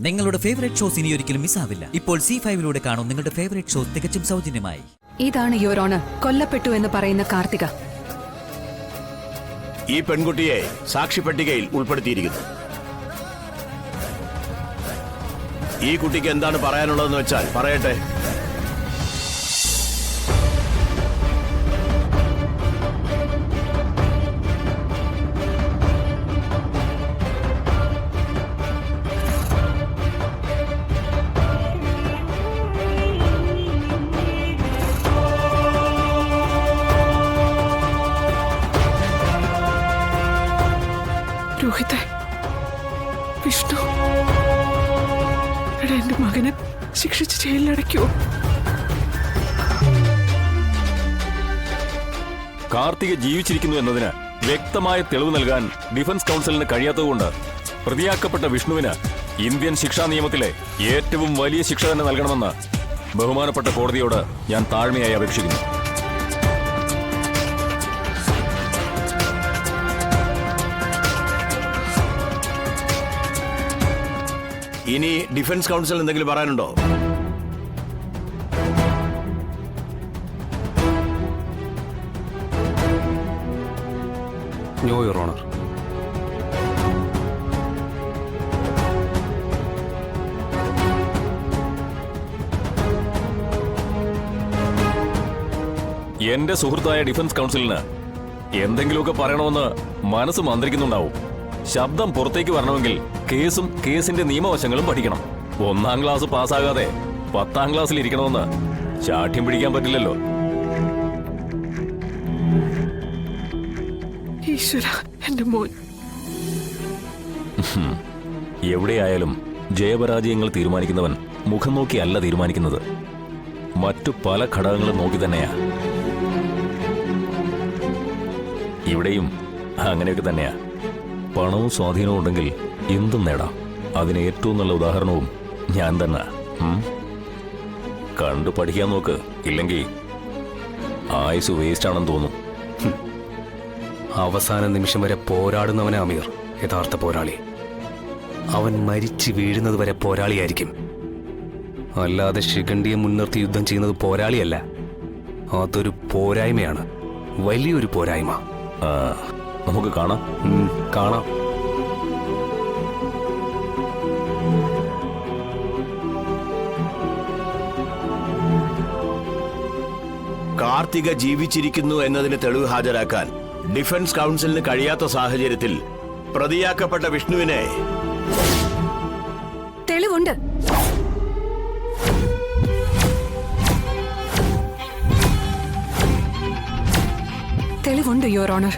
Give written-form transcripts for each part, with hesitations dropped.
നിങ്ങളുടെ favourite shows ഇനി ഒരിക്കലും മിസ്സാവില്ല. ഇപ്പോൾ C5 കാണും നിങ്ങളുടെ ഫേവറേറ്റ് ഷോസ് തികച്ചും സൗജന്യമായി. ഇതാണ് യുവർ ഓണർ കൊല്ലപ്പെട്ടു എന്ന് പറയുന്ന കാർത്തിക. ഈ പെൺകുട്ടിയെ സാക്ഷി പട്ടികയിൽ ഉൾപ്പെടുത്തിയിരിക്കുന്നു. ഈ കുട്ടിക്ക് എന്താണ് പറയാനുള്ളതെന്ന് വെച്ചാൽ പറയട്ടെ. രോഹിത്തെ, വിഷ്ണു, എന്റെ മകനെ ശിക്ഷിച്ച് ജയിലിലടയ്ക്കോ? കാർത്തിക ജീവിച്ചിരിക്കുന്നു എന്നതിന് വ്യക്തമായ തെളിവ് നൽകാൻ ഡിഫൻസ് കൗൺസിലിന് കഴിയാത്തതുകൊണ്ട് പ്രതിയാക്കപ്പെട്ട വിഷ്ണുവിന് ഇന്ത്യൻ ശിക്ഷാ നിയമത്തിലെ ഏറ്റവും വലിയ ശിക്ഷ തന്നെ നൽകണമെന്ന് ബഹുമാനപ്പെട്ട കോടതിയോട് ഞാൻ താഴ്മയായി അപേക്ഷിക്കുന്നു. ഇനി ഡിഫൻസ് കൗൺസിൽ എന്തെങ്കിലും പറയാനുണ്ടോ? No your honour. എന്റെ സുഹൃത്തായ ഡിഫൻസ് കൗൺസിലിന് എന്തെങ്കിലുമൊക്കെ പറയണമെന്ന് മനസ്സ് മന്ത്രിക്കുന്നുണ്ടാവും. ശബ്ദം പുറത്തേക്ക് വരണമെങ്കിൽ കേസും കേസിന്റെ നിയമവശങ്ങളും പഠിക്കണം. 1-ാം ക്ലാസ് പാസ്സാകാതെ 10-ാം ക്ലാസ്സിൽ ഇരിക്കണമെന്ന് ശാഠ്യം പിടിക്കാൻ പറ്റില്ലല്ലോ. ഈശ്വര, എന്റെ മോൻ. എവിടെയായാലും ജയപരാജയങ്ങൾ തീരുമാനിക്കുന്നവൻ മുഖം നോക്കിയല്ല തീരുമാനിക്കുന്നത്, മറ്റു പല ഘടകങ്ങളും നോക്കി തന്നെയാ. ഇവിടെയും അങ്ങനെയൊക്കെ തന്നെയാ. പണവും സ്വാധീനവും ഉണ്ടെങ്കിൽ എന്തും നേടാം. അതിന് ഏറ്റവും നല്ല ഉദാഹരണവും ഞാൻ തന്നെ. കണ്ടു പഠിക്കാൻ നോക്ക്, ഇല്ലെങ്കിൽ ആയുസ് വേസ്റ്റ് ആണെന്ന് തോന്നും. അവസാന നിമിഷം വരെ പോരാടുന്നവനെ അമീർ യഥാർത്ഥ പോരാളി. അവൻ മരിച്ചു വീഴുന്നത് വരെ പോരാളിയായിരിക്കും. അല്ലാതെ ശിഖണ്ഡിയെ മുൻനിർത്തി യുദ്ധം ചെയ്യുന്നത് പോരാളിയല്ല, അതൊരു പോരായ്മയാണ്, വലിയൊരു പോരായ്മ. നമുക്ക് കാണാം. കാണാം. കാർത്തിക ജീവിച്ചിരിക്കുന്നു എന്നതിന് തെളിവ് ഹാജരാക്കാൻ ഡിഫൻസ് കൗൺസിലിന് കഴിയാത്ത സാഹചര്യത്തിൽ പ്രതിയാക്കപ്പെട്ട വിഷ്ണുവിനെ തെളിവുണ്ട്. തെളിവുണ്ട് യുവർ ഓണർ.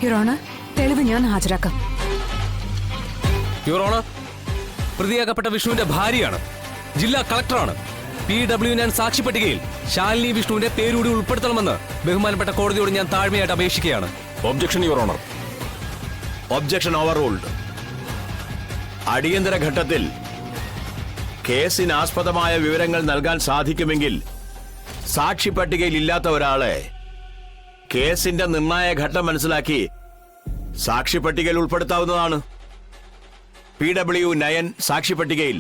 യുവർ ഓണർ, തെളിവ് ഞാൻ ഹാജരാക്കാം. യുവർ ഓണർ, പ്രതിയാക്കപ്പെട്ട വിഷ്ണുവിന്റെ ഭാര്യയാണ്, ജില്ലാ കളക്ടറാണ്. PW സാക്ഷി പട്ടികയിൽ ശാലിനി വിഷ്ണുവിന്റെ പേരൂടി ഉൾപ്പെടുത്തണമെന്ന് ബഹുമാനപ്പെട്ട കോടതിയോട് ഞാൻ താഴ്മയായിട്ട് അപേക്ഷിക്കുകയാണ്. Objection your honour. ഒബ്ജക്ഷൻ ഓവർറൂൾഡ്. അടിയന്തര ഘട്ടത്തിൽ കേസിനാസ്പദമായ വിവരങ്ങൾ നൽകാൻ സാധിക്കുമെങ്കിൽ സാക്ഷി പട്ടികയിൽ ഇല്ലാത്ത ഒരാളെ കേസിന്റെ നിർണായക ഘട്ടം മനസ്സിലാക്കി സാക്ഷി പട്ടികയിൽ ഉൾപ്പെടുത്താവുന്നതാണ്. PW9 സാക്ഷി പട്ടികയിൽ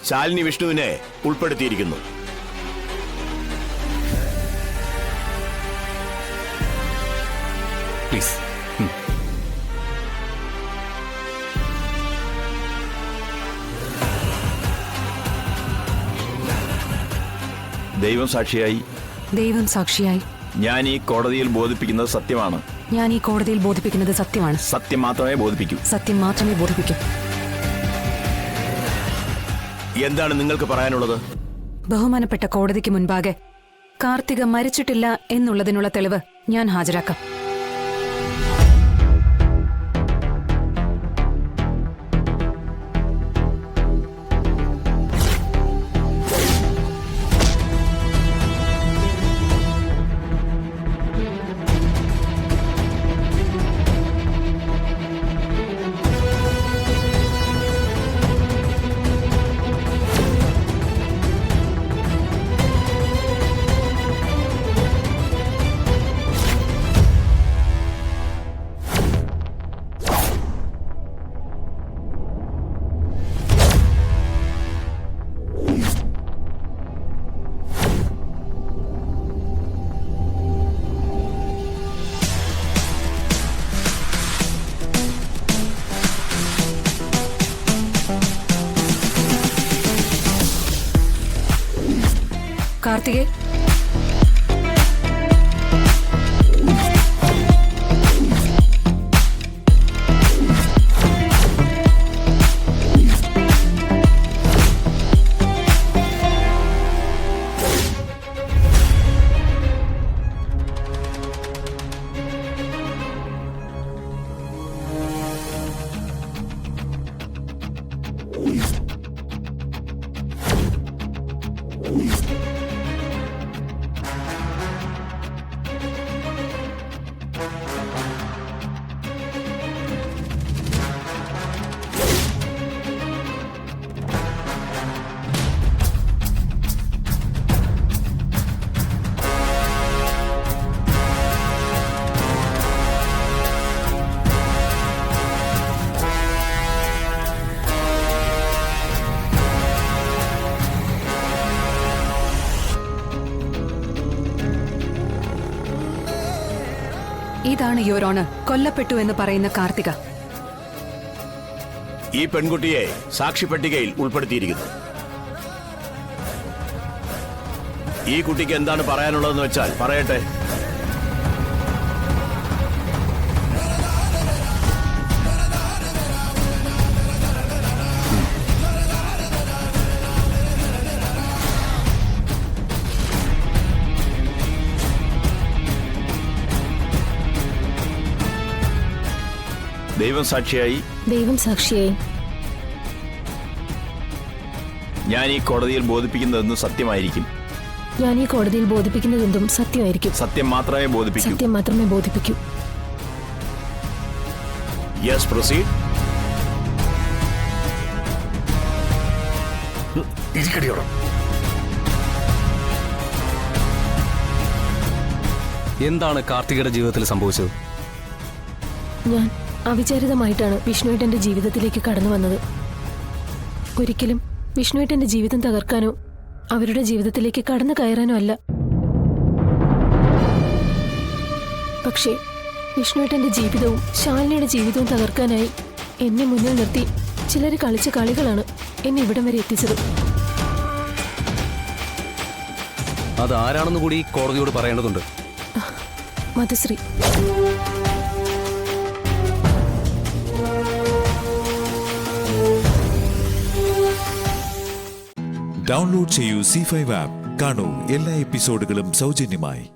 ശാലിനി വിഷ്ണുവിനെ ഉൾപ്പെടുത്തിയിരിക്കുന്നു. പ്ലീസ്. ദൈവം സാക്ഷിയായി, ദൈവം സാക്ഷിയായി ഞാൻ ഈ കോടതിയിൽ ബോധിപ്പിക്കുന്നത് സത്യമാണ്. ഞാൻ ഈ കോടതിയിൽ ബോധിപ്പിക്കുന്നത് സത്യമാണ്. സത്യം മാത്രമേ ബോധിപ്പിക്കൂ. സത്യം മാത്രമേ ബോധിപ്പിക്കൂ. എന്താണ് നിങ്ങൾക്ക് പറയാനുള്ളത്? ബഹുമാനപ്പെട്ട കോടതിക്ക് മുൻപാകെ കാർത്തിക മരിച്ചിട്ടില്ല എന്നുള്ളതിനുള്ള തെളിവ് ഞാൻ ഹാജരാക്കാം. കാർത്തികേ, ഇതാണ് യുവർ ഓണർ കൊല്ലപ്പെട്ടു എന്ന് പറയുന്ന കാർത്തിക. ഈ പെൺകുട്ടിയെ സാക്ഷി പട്ടികയിൽ ഉൾപ്പെടുത്തിയിരിക്കുന്നു. ഈ കുട്ടിക്ക് എന്താണ് പറയാനുള്ളതെന്ന് വെച്ചാൽ പറയട്ടെ. ദൈവം സാക്ഷിയായി ഞാൻ ഈ കോടതിയിൽ ബോധിപ്പിക്കുന്നതെന്നും സത്യമായിരിക്കും. സത്യം മാത്രമേ ബോധിപ്പിക്കൂ. Yes, proceed. എന്താണ് കാർത്തികയുടെ ജീവിതത്തിൽ സംഭവിച്ചത്? ഞാൻ അവിചാരിതമായിട്ടാണ് വിഷ്ണുവേട്ടന്റെ ജീവിതത്തിലേക്ക് കടന്നു വന്നത്. ഒരിക്കലും വിഷ്ണുവേട്ടന്റെ ജീവിതം തകർക്കാനോ അവരുടെ ജീവിതത്തിലേക്ക് കടന്നു കയറാനോ അല്ല. പക്ഷേ വിഷ്ണുവേട്ടന്റെ ജീവിതവും ശാലിനിയുടെ ജീവിതവും തകർക്കാനായി എന്നെ മുന്നിൽ നിർത്തി ചിലർ കളിച്ച കളികളാണ് എന്നെ ഇവിടം വരെ എത്തിച്ചത്. അത് ആരാണെന്ന് കൂടി കോടതിയോട് പറയേണ്ടതുണ്ട്. മധുശ്രീ. ഡൗൺലോഡ് ചെയ്യൂ C5 ആപ്പ്. കാണൂ എല്ലാ എപ്പിസോഡുകളും സൗജന്യമായി.